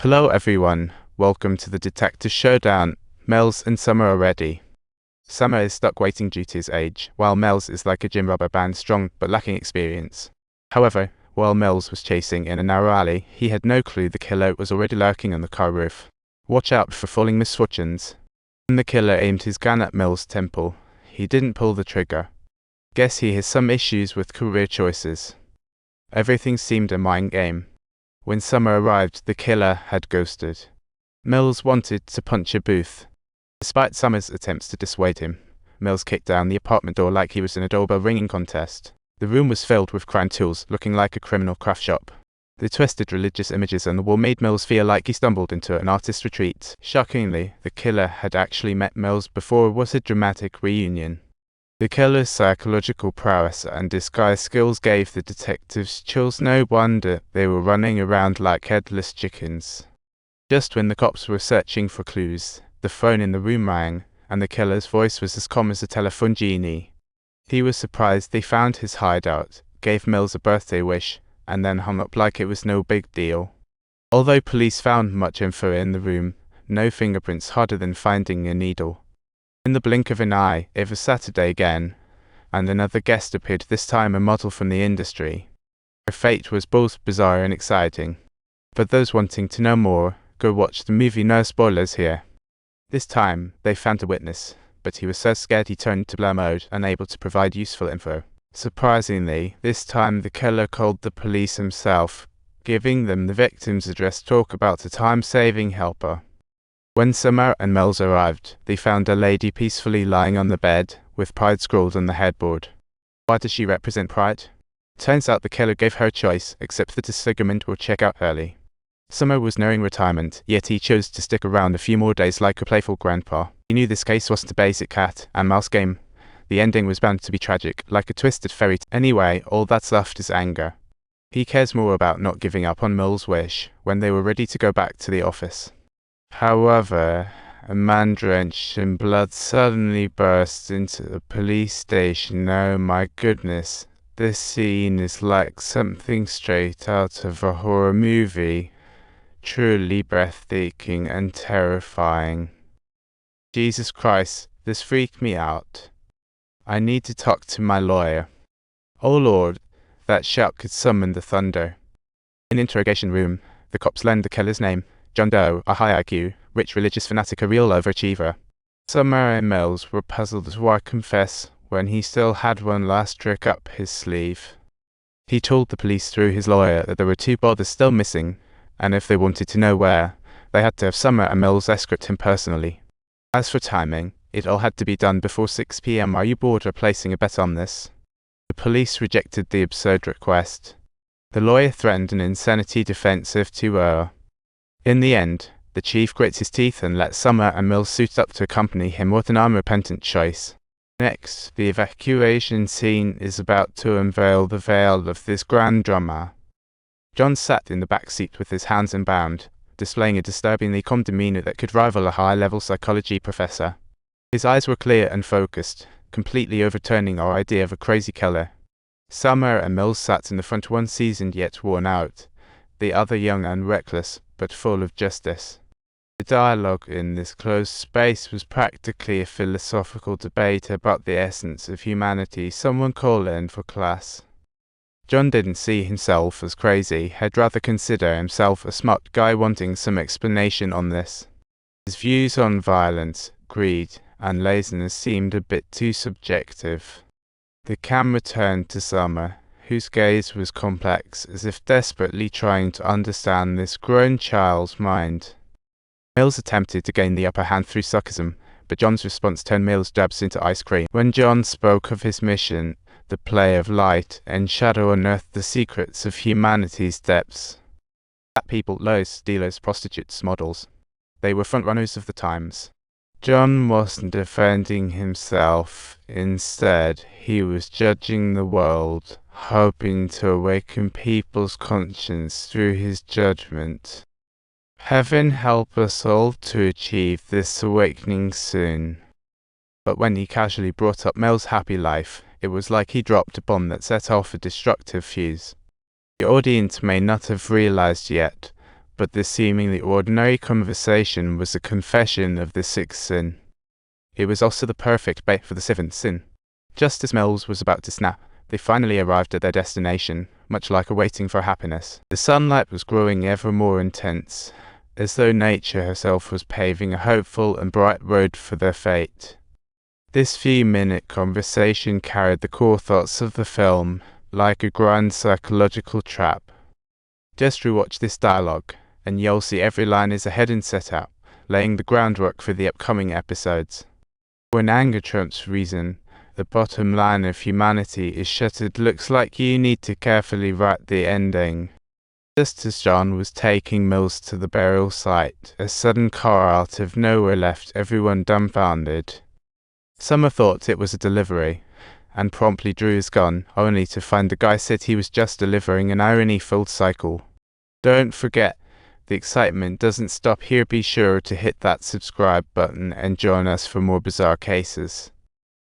Hello everyone, welcome to the Detective Showdown. Mills and Sommer are ready. Sommer is stuck waiting due to his age, while Mills is like a gym rubber band, strong but lacking experience. However, while Mills was chasing in a narrow alley, he had no clue the killer was already lurking on the car roof. Watch out for falling misfortunes. When the killer aimed his gun at Mills' temple, he didn't pull the trigger. Guess he has some issues with career choices. Everything seemed a mind game. When Sommer arrived, the killer had ghosted. Mills wanted to punch a booth. Despite Sommer's attempts to dissuade him, Mills kicked down the apartment door like he was in a doorbell ringing contest. The room was filled with crime tools, looking like a criminal craft shop. The twisted religious images on the wall made Mills feel like he stumbled into an artist's retreat. Shockingly, the killer had actually met Mills before it was a dramatic reunion. The killer's psychological prowess and disguise skills gave the detectives chills. No wonder they were running around like headless chickens. Just when the cops were searching for clues, the phone in the room rang, and the killer's voice was as calm as a telephone genie. He was surprised they found his hideout, gave Mills a birthday wish, and then hung up like it was no big deal. Although police found much info in the room, no fingerprints harder than finding a needle. In the blink of an eye, it was Saturday again, and another guest appeared, this time a model from the industry. Her fate was both bizarre and exciting. For those wanting to know more, go watch the movie. No spoilers here. This time, they found a witness, but he was so scared he turned to blur mode, unable to provide useful info. Surprisingly, this time the killer called the police himself, giving them the victim's address to talk about a time-saving helper. When Sommer and Mills arrived, they found a lady peacefully lying on the bed, with pride scrawled on the headboard. Why does she represent pride? Turns out the killer gave her a choice, accept the disfigurement or check out early. Sommer was nearing retirement, yet he chose to stick around a few more days like a playful grandpa. He knew this case wasn't a basic cat and mouse game. The ending was bound to be tragic, like a twisted fairy tale. Anyway, all that's left is anger. He cares more about not giving up on Mills' wish when they were ready to go back to the office. However, a man drenched in blood suddenly burst into the police station. Oh my goodness, this scene is like something straight out of a horror movie. Truly breathtaking and terrifying. Jesus Christ, this freaked me out. I need to talk to my lawyer. Oh Lord, that shout could summon the thunder. In the interrogation room, the cops learned the killer's name. John Doe, a high IQ, rich religious fanatic, a real overachiever. Sommer and Mills were puzzled as why confess when he still had one last trick up his sleeve. He told the police through his lawyer that there were two bodies still missing, and if they wanted to know where, they had to have Sommer and Mills escort him personally. As for timing, it all had to be done before 6 p.m. Are you bored of placing a bet on this? The police rejected the absurd request. The lawyer threatened an insanity defense if too err. In the end, the chief grit his teeth and let Sommer and Mills suit up to accompany him with an unrepentant choice. Next, the evacuation scene is about to unveil the veil of this grand drama. John sat in the back seat with his hands unbound, displaying a disturbingly calm demeanor that could rival a high-level psychology professor. His eyes were clear and focused, completely overturning our idea of a crazy killer. Sommer and Mills sat in the front, one seasoned yet worn out, the other young and reckless, but full of justice. The dialogue in this closed space was practically a philosophical debate about the essence of humanity. Someone call in for class. John didn't see himself as crazy, he'd rather consider himself a smart guy wanting some explanation on this. His views on violence, greed, and laziness seemed a bit too subjective. The camera turned to Sommer, whose gaze was complex, as if desperately trying to understand this grown child's mind. Mills attempted to gain the upper hand through sarcasm, but John's response turned Mills' jabs into ice cream. When John spoke of his mission, the play of light and shadow unearthed the secrets of humanity's depths. Fat people, lawyers, dealers, prostitutes, models. They were front-runners of the times. John wasn't defending himself. Instead, he was judging the world, hoping to awaken people's conscience through his judgment. Heaven help us all to achieve this awakening soon. But when he casually brought up Mills' happy life, it was like he dropped a bomb that set off a destructive fuse. The audience may not have realized yet, But this seemingly ordinary conversation was a confession of the sixth sin. It was also the perfect bait for the seventh sin. Just as Mills was about to snap, they finally arrived at their destination, much like awaiting for happiness. The sunlight was growing ever more intense, as though nature herself was paving a hopeful and bright road for their fate. This few-minute conversation carried the core thoughts of the film, like a grand psychological trap. Just rewatch this dialogue, and you'll see every line is a hidden setup, laying the groundwork for the upcoming episodes. When anger trumps reason, the bottom line of humanity is shattered. Looks like you need to carefully write the ending. Just as John was taking Mills to the burial site, a sudden car out of nowhere left everyone dumbfounded. Sommer thought it was a delivery, and promptly drew his gun, only to find the guy said he was just delivering an irony-filled cycle. Don't forget, the excitement doesn't stop here. Be sure to hit that subscribe button and join us for more bizarre cases.